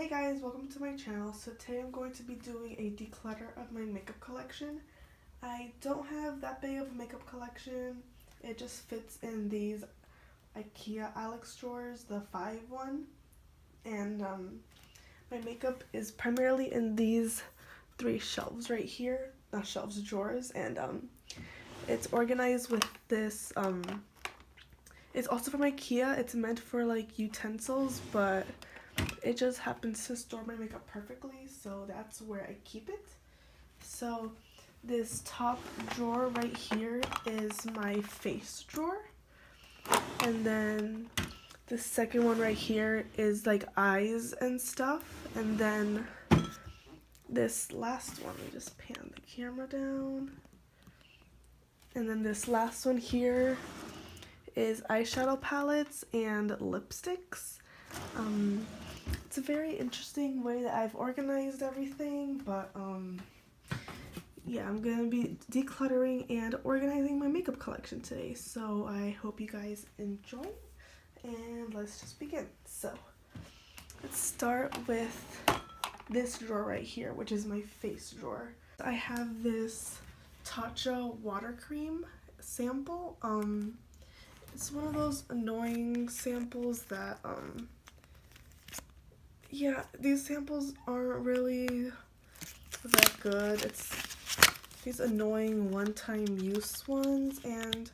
Hey guys, welcome to my channel. So today I'm going to be doing a declutter of my makeup collection. I don't have that big of a makeup collection. It just fits in these IKEA Alex drawers, the 5 one. And my makeup is primarily in these 3 shelves right here. Not shelves, drawers. And it's organized with this, it's also from IKEA. It's meant for like utensils, but it just happens to store my makeup perfectly, so that's where I keep it. So this top drawer right here is my face drawer, and then the second one right here is like eyes and stuff, and then this last one, let me just pan the camera down, and then this last one here is eyeshadow palettes and lipsticks. It's a very interesting way that I've organized everything, but yeah, I'm gonna be decluttering and organizing my makeup collection today, so I hope you guys enjoy, and let's just begin. So let's start with this drawer right here, which is my face drawer. I have this Tatcha water cream sample. It's one of those annoying samples that yeah, these samples aren't really that good. It's these annoying one-time use ones, and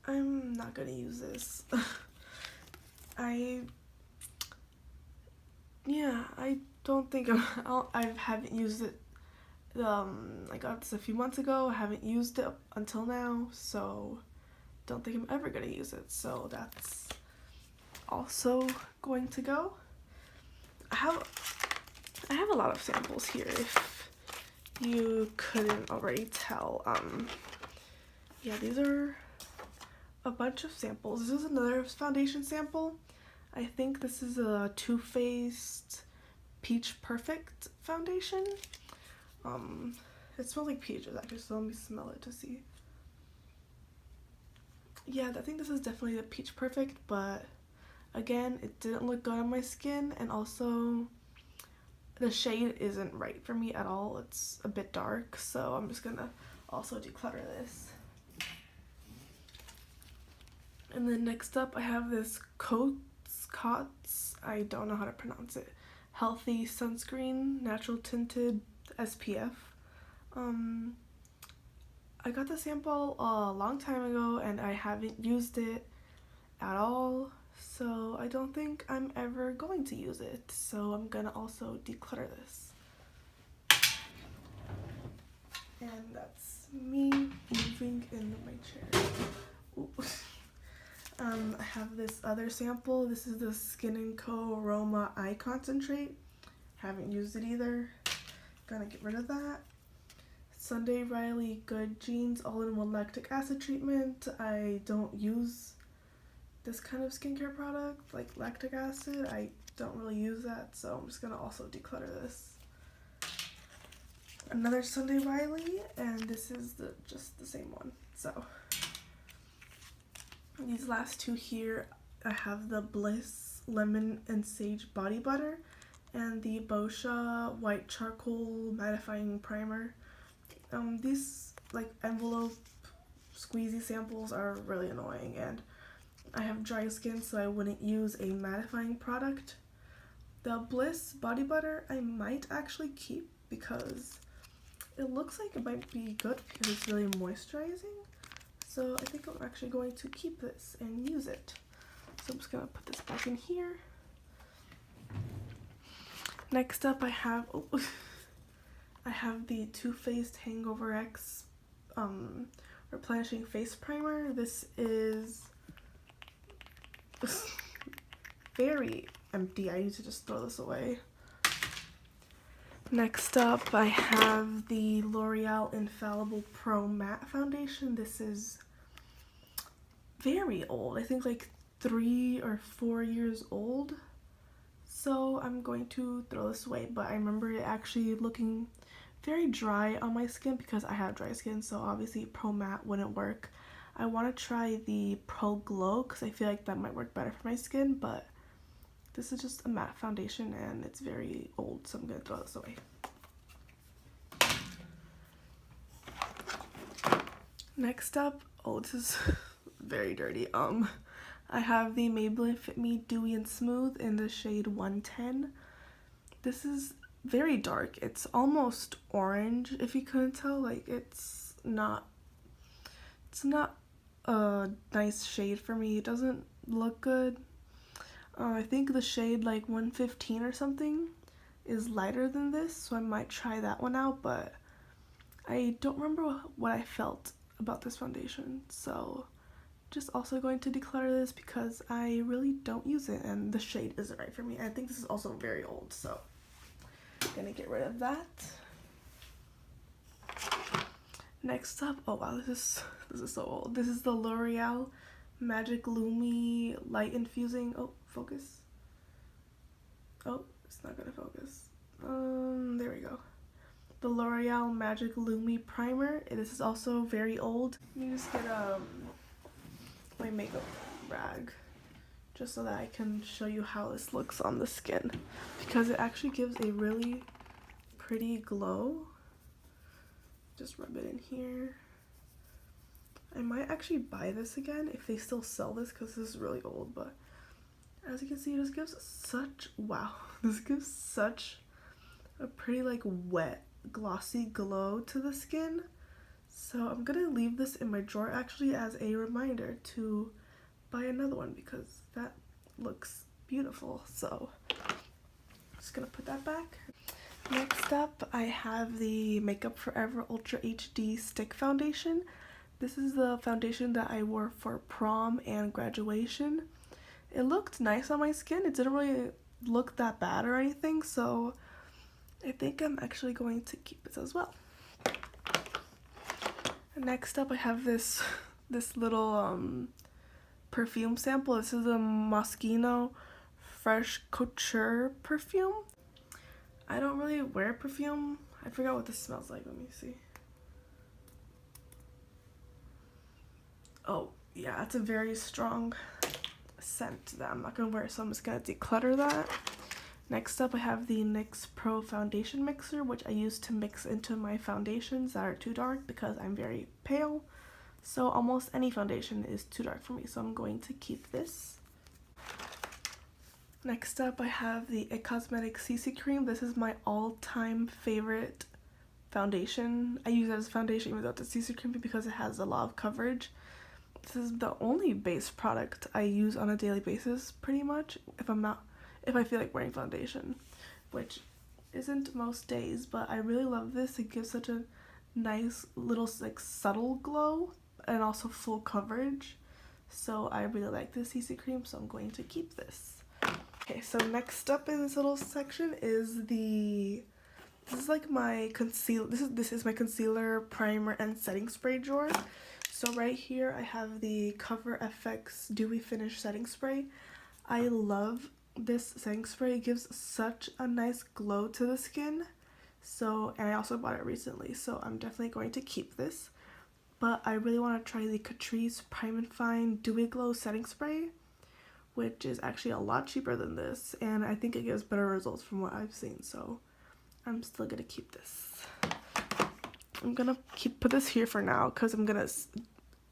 I'm not gonna use this. I don't think I haven't used it. I got this a few months ago. I haven't used it until now, so don't think I'm ever gonna use it. So that's also going to go. I have a lot of samples here, if you couldn't already tell. Yeah, these are a bunch of samples. This is another foundation sample. I think this is a Too Faced Peach Perfect foundation. It smells like peaches actually, so let me smell it to see. Yeah, I think this is definitely the Peach Perfect, but again, it didn't look good on my skin, and also the shade isn't right for me at all. It's a bit dark, so I'm just gonna also declutter this. And then next up, I have this Coats, I don't know how to pronounce it, Healthy Sunscreen Natural Tinted SPF. I got the sample a long time ago, and I haven't used it at all, so I don't think I'm ever going to use it, so I'm gonna also declutter this. And that's me moving in my chair. Ooh. I have this other sample. This is the Skin & Co. Aroma Eye Concentrate. Haven't used it either. Gonna get rid of that. Sunday Riley Good Jeans All-in-One Lactic Acid Treatment. I don't use this kind of skincare product, like lactic acid. I don't really use that, so I'm just gonna also declutter this. Another Sunday Riley, and this is just the same one. So these last two here, I have the Bliss Lemon and Sage Body Butter and the Boscia White Charcoal Mattifying Primer. These like envelope squeezy samples are really annoying, and I have dry skin, so I wouldn't use a mattifying product. The Bliss Body Butter I might actually keep because it looks like it might be good because it's really moisturizing. So I think I'm actually going to keep this and use it. So I'm just gonna put this back in here. Next up, I have I have the Too Faced Hangover X Replenishing Face Primer. This is very empty. I need to just throw this away. Next up, I have the L'Oreal Infallible Pro Matte Foundation. This is very old. I think like 3 or 4 years old. So I'm going to throw this away, but I remember it actually looking very dry on my skin because I have dry skin, so obviously Pro Matte wouldn't work. I want to try the Pro Glow because I feel like that might work better for my skin, but This is just a matte foundation and it's very old, so I'm gonna throw this away. Next up, oh, this is very dirty. I have the Maybelline Fit Me Dewy and Smooth in the shade 110. This is very dark. It's almost orange, if you couldn't tell. Like, it's not a nice shade for me. It doesn't look good. I think the shade like 115 or something is lighter than this, so I might try that one out, but I don't remember what I felt about this foundation, so just also going to declutter this because I really don't use it and the shade isn't right for me. I think this is also very old, so I'm gonna get rid of that. Next up, oh wow, this is so old. This is the L'Oreal Magic Lumi Light Infusing, oh, focus. Oh, it's not gonna focus. There we go. The L'Oreal Magic Lumi Primer. This is also very old. Let me just get my makeup rag just so that I can show you how this looks on the skin, because it actually gives a really pretty glow. Just rub it in here. I might actually buy this again if they still sell this, because this is really old, but as you can see, this gives such, wow, this gives such a pretty like wet glossy glow to the skin. So I'm gonna leave this in my drawer actually as a reminder to buy another one because that looks beautiful. So just gonna put that back. Next up, I have the Makeup Forever Ultra HD Stick Foundation. This is the foundation that I wore for prom and graduation. It looked nice on my skin. It didn't really look that bad or anything, so I think I'm actually going to keep this as well. Next up, I have this little perfume sample. This is a Moschino Fresh Couture perfume. I don't really wear perfume. I forgot what this smells like. Let me see. Oh, yeah, it's a very strong scent that I'm not gonna wear, so I'm just gonna declutter that. Next up, I have the NYX Pro Foundation Mixer, which I use to mix into my foundations that are too dark because I'm very pale. So almost any foundation is too dark for me, so I'm going to keep this. Next up, I have the It Cosmetics CC Cream. This is my all-time favorite foundation. I use it as a foundation even though it's a CC cream because it has a lot of coverage. This is the only base product I use on a daily basis, pretty much, if I feel like wearing foundation, which isn't most days, but I really love this. It gives such a nice little like subtle glow and also full coverage. So I really like this CC cream, so I'm going to keep this. Okay, so next up in this little section is this is like my concealer. This is my concealer, primer, and setting spray drawer. So right here I have the Cover FX Dewy Finish Setting Spray. I love this setting spray. It gives such a nice glow to the skin. So, and I also bought it recently, so I'm definitely going to keep this. But I really want to try the Catrice Prime and Fine Dewy Glow Setting Spray, which is actually a lot cheaper than this, and I think it gives better results from what I've seen, so I'm still gonna keep this. I'm gonna put this here for now because I'm gonna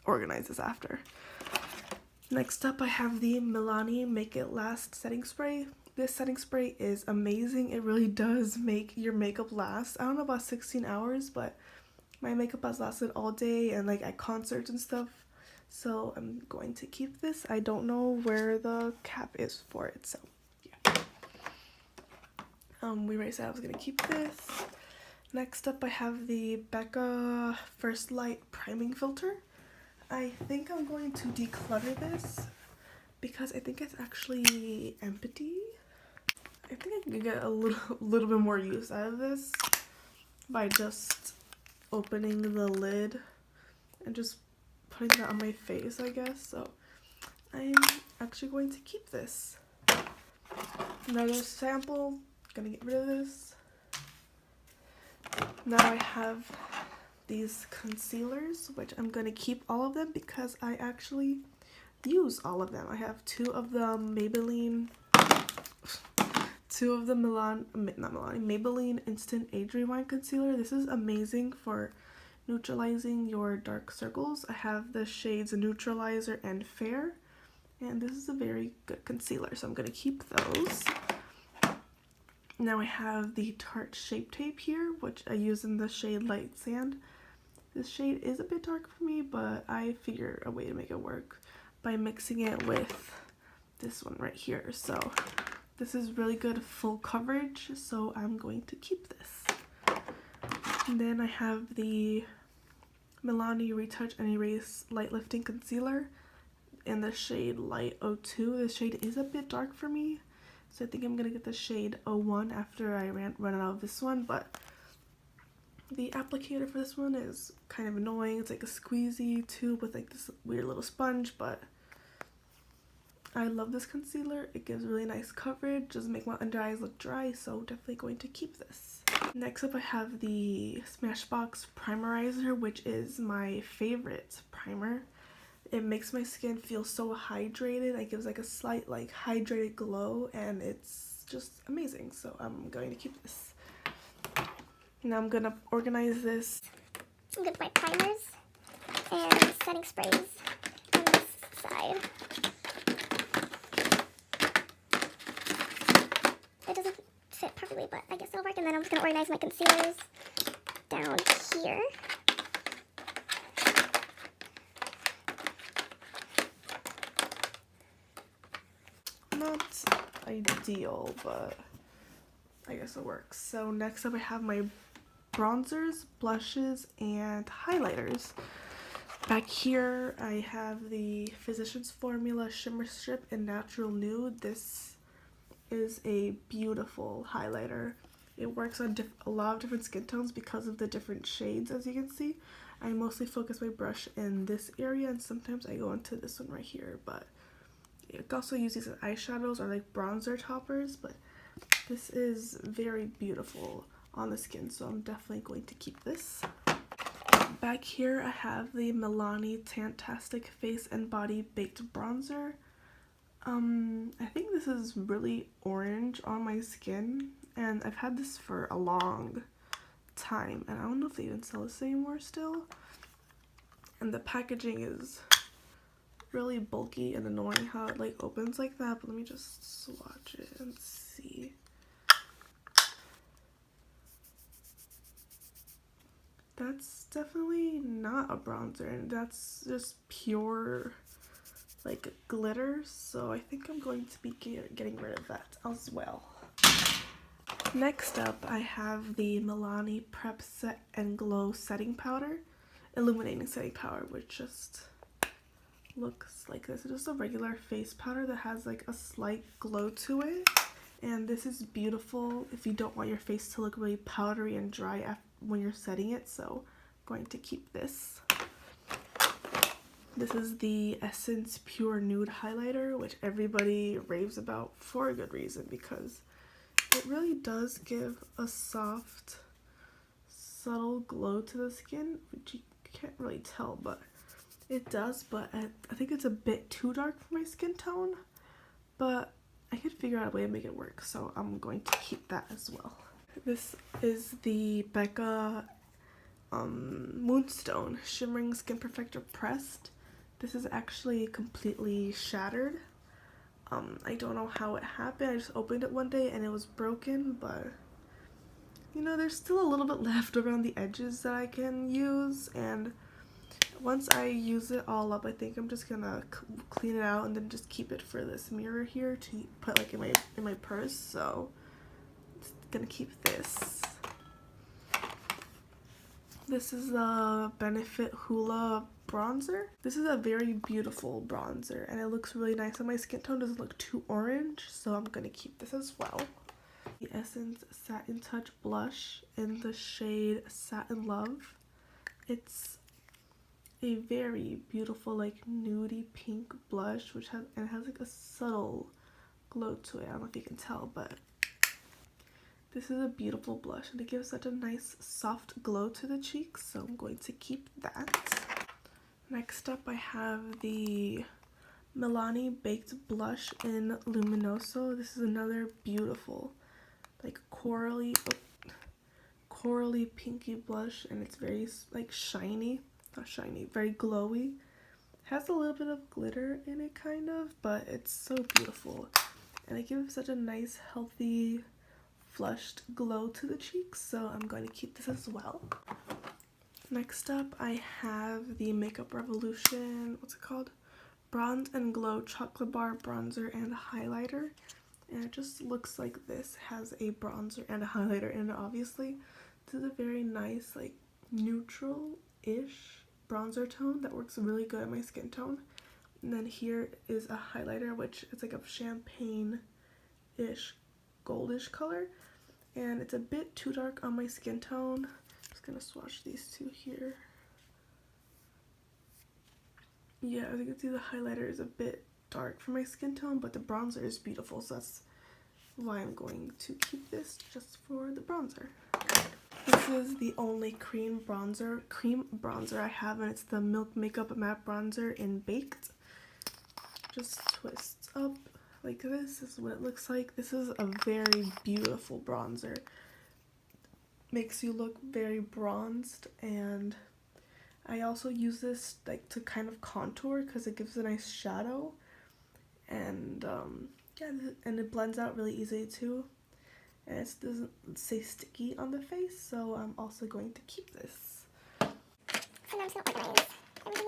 organize this after. Next up, I have the Milani Make It Last Setting Spray. This setting spray is amazing. It really does make your makeup last. I don't know about 16 hours, but my makeup has lasted all day and like at concerts and stuff. So I'm going to keep this. I don't know where the cap is for it, so yeah. We already said I was gonna keep this. Next up, I have the Becca First Light Priming Filter. I think I'm going to declutter this because I think it's actually empty. I think I can get a little bit more use out of this by just opening the lid and just putting that on my face, I guess. So I'm actually going to keep this. Another sample, gonna get rid of this. Now I have these concealers, which I'm gonna keep all of them because I actually use all of them. I have two of the Maybelline two of the Maybelline Instant Age Rewind Concealer. This is amazing for neutralizing your dark circles. I have the shades Neutralizer and Fair, and this is a very good concealer, so I'm going to keep those. Now I have the Tarte Shape Tape here, which I use in the shade Light Sand. This shade is a bit dark for me, but I figure a way to make it work by mixing it with this one right here. So this is really good full coverage, so I'm going to keep this. And then I have the Milani Retouch and Erase Light Lifting Concealer in the shade Light 02. This shade is a bit dark for me, so I think I'm going to get the shade 01 after I run out of this one, but the applicator for this one is kind of annoying. It's like a squeezy tube with like this weird little sponge, but I love this concealer. It gives really nice coverage, doesn't make my under eyes look dry, so definitely going to keep this. Next up I have the Smashbox Primerizer, which is my favorite primer. It makes my skin feel so hydrated. It gives like a slight like hydrated glow, and it's just amazing, so I'm going to keep this. Now I'm going to organize this. I'm going to put my primers and setting sprays on this side. It doesn't fit perfectly, but I guess it'll work. And then I'm just going to organize my concealers down here. Not ideal, but I guess it works. So next up I have my bronzers, blushes, and highlighters. Back here I have the Physicians Formula Shimmer Strip in Natural Nude. This is a beautiful highlighter. It works on a lot of different skin tones because of the different shades, as you can see. I mostly focus my brush in this area, and sometimes I go into this one right here, but it also uses eyeshadows or like bronzer toppers, but this is very beautiful on the skin, so I'm definitely going to keep this. Back here I have the Milani Tantastic Face and Body Baked Bronzer. I think this is really orange on my skin, and I've had this for a long time, and I don't know if they even sell this anymore still. And the packaging is really bulky and annoying how it like opens like that, but let me just swatch it and see. That's definitely not a bronzer, and that's just pure like glitter, so I think I'm going to be getting rid of that as well. Next up I have the Milani Prep Set and Glow Setting Powder, Illuminating Setting Powder, which just looks like this. It's just a regular face powder that has like a slight glow to it, and this is beautiful if you don't want your face to look really powdery and dry when you're setting it, so I'm going to keep this. This is the Essence Pure Nude Highlighter, which everybody raves about for a good reason, because it really does give a soft, subtle glow to the skin, which you can't really tell, but it does. But I think it's a bit too dark for my skin tone, but I could figure out a way to make it work, so I'm going to keep that as well. This is the Becca Moonstone Shimmering Skin Perfector Pressed. This is actually completely shattered. I don't know how it happened. I just opened it one day and it was broken, but you know, there's still a little bit left around the edges that I can use, and once I use it all up, I think I'm just gonna clean it out and then just keep it for this mirror here to put like in my purse. So just gonna keep this. This is the Benefit Hoola bronzer. This is a very beautiful bronzer, and it looks really nice, and my skin tone doesn't look too orange, so I'm gonna keep this as well. The Essence Satin Touch blush in the shade Satin Love. It's a very beautiful like nudie pink blush, which has like a subtle glow to it. I don't know if you can tell, but this is a beautiful blush, and it gives such a nice soft glow to the cheeks, so I'm going to keep that. Next up I have the Milani Baked Blush in Luminoso. This is another beautiful corally pinky blush, and it's very like shiny, not shiny, very glowy. Has a little bit of glitter in it kind of, but it's so beautiful, and it gives such a nice healthy flushed glow to the cheeks, so I'm going to keep this as well. Next up, I have the Makeup Revolution, what's it called? Bronze and Glow Chocolate Bar Bronzer and Highlighter. And it just looks like this. It has a bronzer and a highlighter in it, obviously. This is a very nice, like, neutral-ish bronzer tone that works really good on my skin tone. And then here is a highlighter, which is like a champagne-ish, goldish color. And it's a bit too dark on my skin tone. I'm just gonna swatch these two here. Yeah, as you can see, the highlighter is a bit dark for my skin tone, but the bronzer is beautiful, so that's why I'm going to keep this just for the bronzer. This is the only cream bronzer I have, and it's the Milk Makeup Matte Bronzer in Baked. Just twists up like this. This is what it looks like. This is a very beautiful bronzer. Makes you look very bronzed, and I also use this like to kind of contour because it gives a nice shadow, and yeah, and it blends out really easily too, and it doesn't stay sticky on the face, so I'm also going to keep this. So now I'm just going to organize everything here.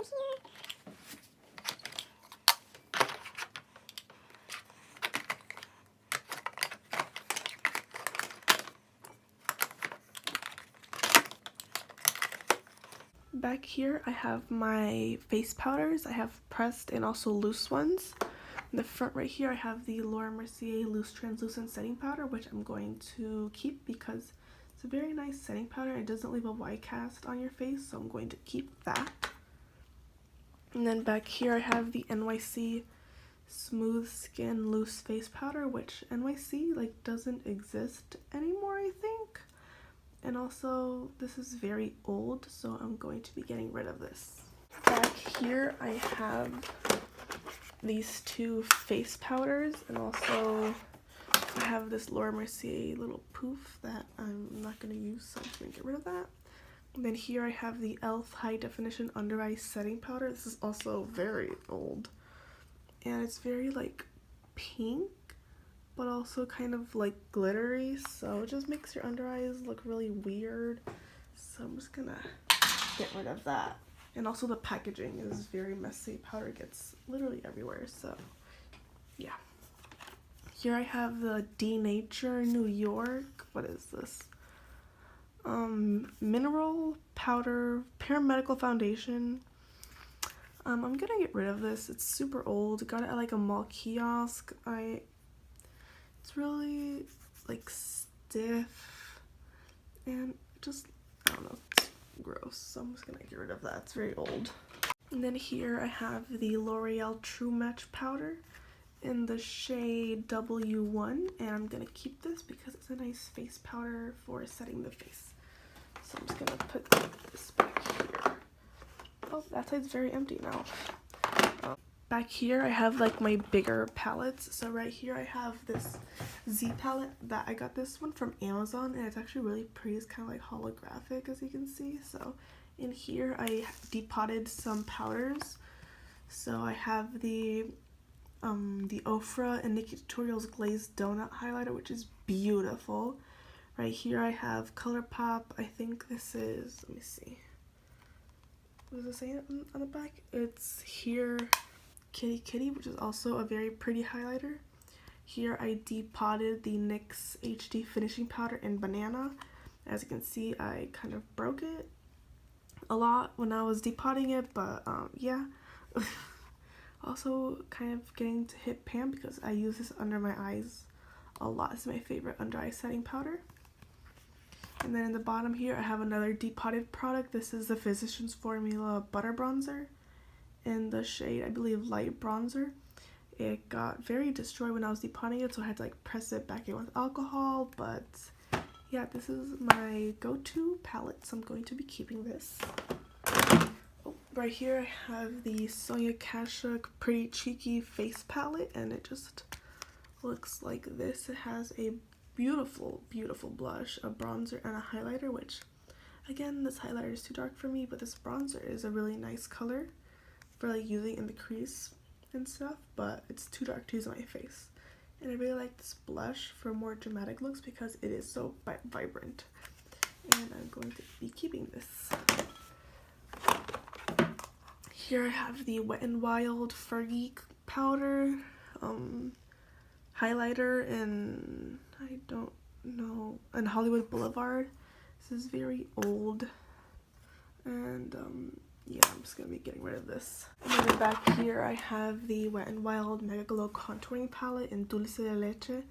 Back here I have my face powders. I have pressed and also loose ones. In the front right here I have the Laura Mercier Loose Translucent Setting Powder, which I'm going to keep because it's a very nice setting powder. It doesn't leave a white cast on your face, so I'm going to keep that. And then back here I have the NYC Smooth Skin Loose Face Powder, which NYC like doesn't exist anymore, I think. And also, this is very old, so I'm going to be getting rid of this. Back here, I have these two face powders, and also I have this Laura Mercier little poof that I'm not going to use, so I'm going to get rid of that. And then here I have the e.l.f. High Definition Under Eye Setting Powder. This is also very old, and it's very like pink, but also kind of like glittery, so it just makes your under eyes look really weird. So I'm just gonna get rid of that. And also the packaging is very messy. Powder gets literally everywhere, so yeah. Here I have the Denature New York, what is this? Mineral Powder Paramedical Foundation. I'm gonna get rid of this. It's super old. Got it at like a mall kiosk. It's really like stiff and just, I don't know, it's gross, so I'm just gonna get rid of that. It's very old. And then here I have the L'Oreal True Match powder in the shade W1, and I'm gonna keep this because it's a nice face powder for setting the face. So I'm just gonna put this back here. Oh, that side's very empty now. Back here I have like my bigger palettes. So right here I have this Z palette that I got this one from Amazon, and it's actually really pretty. It's kind of like holographic, as you can see. So in here I depotted some powders. So I have the Ofra and Nikki Tutorials Glazed Donut Highlighter, which is beautiful. Right here I have ColourPop. I think this is, let me see. What does it say on the back? It's here Kitty Kitty, which is also a very pretty highlighter. Here I depotted the NYX HD Finishing Powder in Banana. As you can see, I kind of broke it a lot when I was depotting it, but yeah. Also kind of getting to hit pan because I use this under my eyes a lot. It's my favorite under eye setting powder. And then in the bottom here I have another depotted product. This is the Physicians Formula Butter Bronzer in the shade, I believe, Light Bronzer. It got very destroyed when I was depotting it, so I had to like press it back in with alcohol, but yeah, this is my go-to palette, so I'm going to be keeping this. Oh, right here I have the Sonia Kashuk Pretty Cheeky Face Palette, and it just looks like this. It has a beautiful, beautiful blush, a bronzer, and a highlighter, which, again, this highlighter is too dark for me, but this bronzer is a really nice color for like using in the crease and stuff, but it's too dark to use on my face. And I really like this blush for more dramatic looks because it is so vibrant. And I'm going to be keeping this. Here I have the Wet n Wild Fergie powder, highlighter in, I don't know, in Hollywood Boulevard. This is very old, and yeah, I'm just gonna be getting rid of this. And then back here I have the Wet n Wild Mega Glow contouring palette in Dulce de Leche,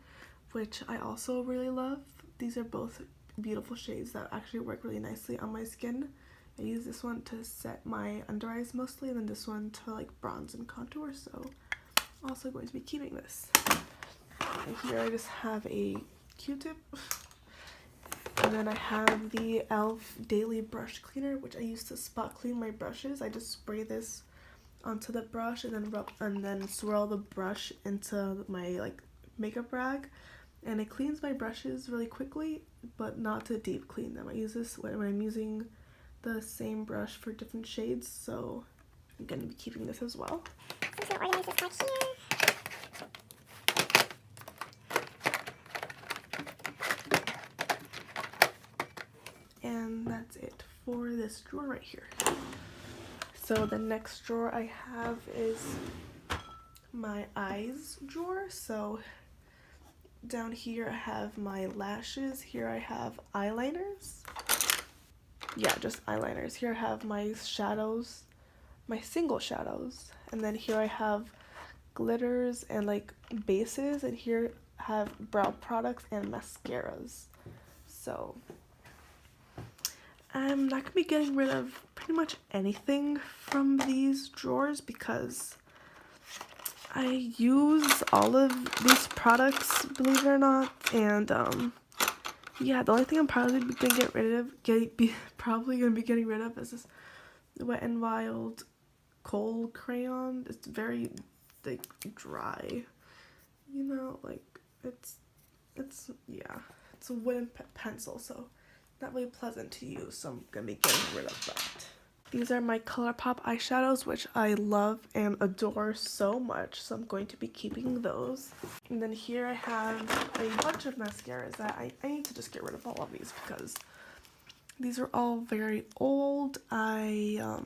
which I also really love. These are both beautiful shades that actually work really nicely on my skin. I use this one to set my under eyes mostly, and then this one to like bronze and contour, so I'm also going to be keeping this. And here I just have a Q-tip, and then I have the e.l.f. Daily Brush Cleaner, which I use to spot clean my brushes. I just spray this onto the brush and then swirl the brush into my like makeup rag, and it cleans my brushes really quickly, but not to deep clean them. I use this when I'm using the same brush for different shades, so I'm gonna be keeping this as well. I'm just gonna organize this back here. And that's it for this drawer right here. So the next drawer I have is my eyes drawer. So down here I have my lashes. Here I have eyeliners. Yeah, just eyeliners. Here I have my shadows, my single shadows. And then here I have glitters and like bases. And here I have brow products and mascaras. So I'm not going to be getting rid of pretty much anything from these drawers because I use all of these products, believe it or not, and yeah, the only thing I'm probably going to get rid of, probably going to be getting rid of is this Wet n Wild Kohl crayon. It's very like dry, you know, like it's yeah, it's a wooden pencil, so not really pleasant to use, so I'm gonna be getting rid of that. These are my ColourPop eyeshadows, which I love and adore so much, so I'm going to be keeping those. And then here I have a bunch of mascaras that I need to just get rid of all of these because these are all very old. Yeah,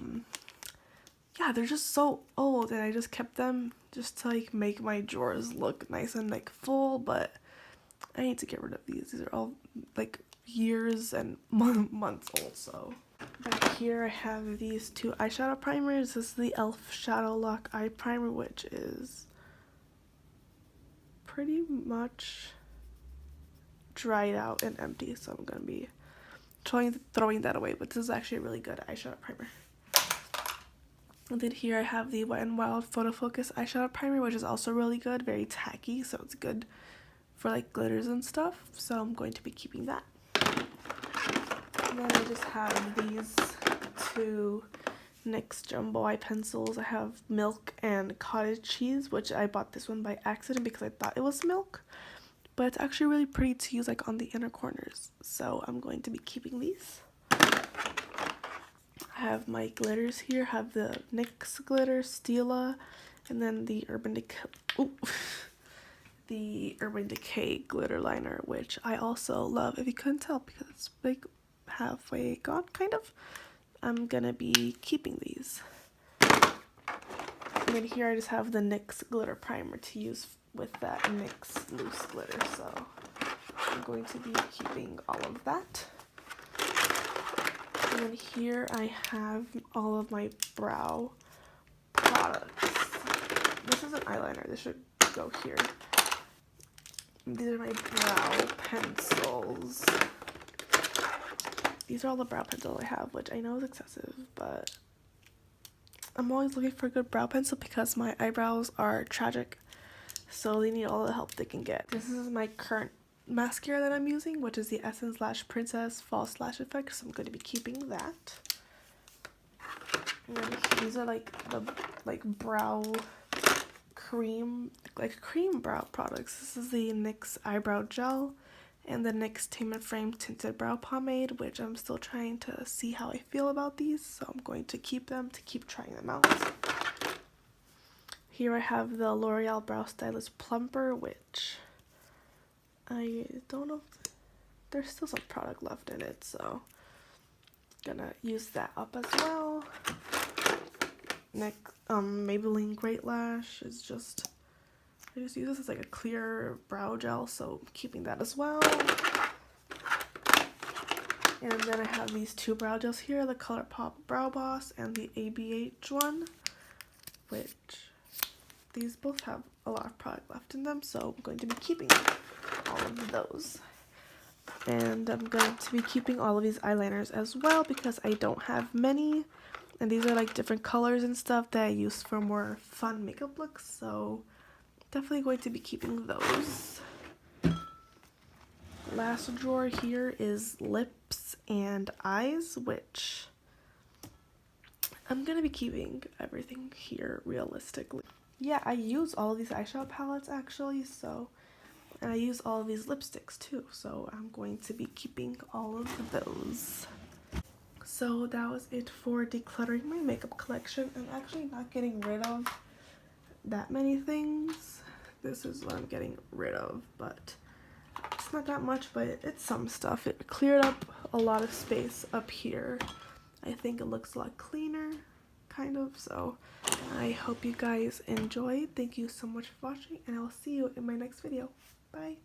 they're just so old, and I just kept them just to like make my drawers look nice and like full, but I need to get rid of these. These are all like years and months old. So back here I have these two eyeshadow primers. This is the e.l.f. Shadow Lock Eye Primer, which is pretty much dried out and empty, so I'm gonna be throwing that away, but this is actually a really good eyeshadow primer. And then here I have the Wet n Wild Photo Focus eyeshadow primer, which is also really good, very tacky, so it's good for like glitters and stuff, so I'm going to be keeping that. And then I just have these two NYX Jumbo Eye Pencils. I have Milk and Cottage Cheese, which I bought this one by accident because I thought it was milk, but it's actually really pretty to use like on the inner corners, so I'm going to be keeping these. I have my glitters here. I have the NYX glitter, Stila, and then the Urban Decay glitter liner, which I also love, if you couldn't tell, because it's like halfway gone, kind of. I'm gonna be keeping these. And then here I just have the NYX glitter primer to use with that NYX loose glitter, so I'm going to be keeping all of that. And then here I have all of my brow products. This is an eyeliner. This should go here. These are my brow pencils. These are all the brow pencils I have, which I know is excessive, but I'm always looking for a good brow pencil because my eyebrows are tragic, so they need all the help they can get. This is my current mascara that I'm using, which is the Essence Lash Princess False Lash Effect, so I'm going to be keeping that. And then these are like the brow cream, like cream brow products. This is the NYX eyebrow gel, and the NYX Tame & Frame Tinted Brow Pomade, which I'm still trying to see how I feel about these, so I'm going to keep them to keep trying them out. Here I have the L'Oreal Brow Stylist Plumper, which I don't know if there's still some product left in it, so gonna use that up as well. Next, Maybelline Great Lash is just, I just use this as like a clear brow gel, so I'm keeping that as well. And then I have these two brow gels here, the ColourPop Brow Boss and the ABH one, which these both have a lot of product left in them, so I'm going to be keeping all of those. And I'm going to be keeping all of these eyeliners as well because I don't have many. And these are like different colors and stuff that I use for more fun makeup looks, so definitely going to be keeping those. Last drawer here is lips and eyes, which I'm going to be keeping everything here realistically. Yeah, I use all of these eyeshadow palettes actually, so, and I use all of these lipsticks too, so I'm going to be keeping all of those. So that was it for decluttering my makeup collection. I'm actually not getting rid of that many things. This is what I'm getting rid of, but it's not that much, but it's some stuff. It cleared up a lot of space up here. I think it looks a lot cleaner, kind of, so I hope you guys enjoyed. Thank you so much for watching, and I will see you in my next video. Bye!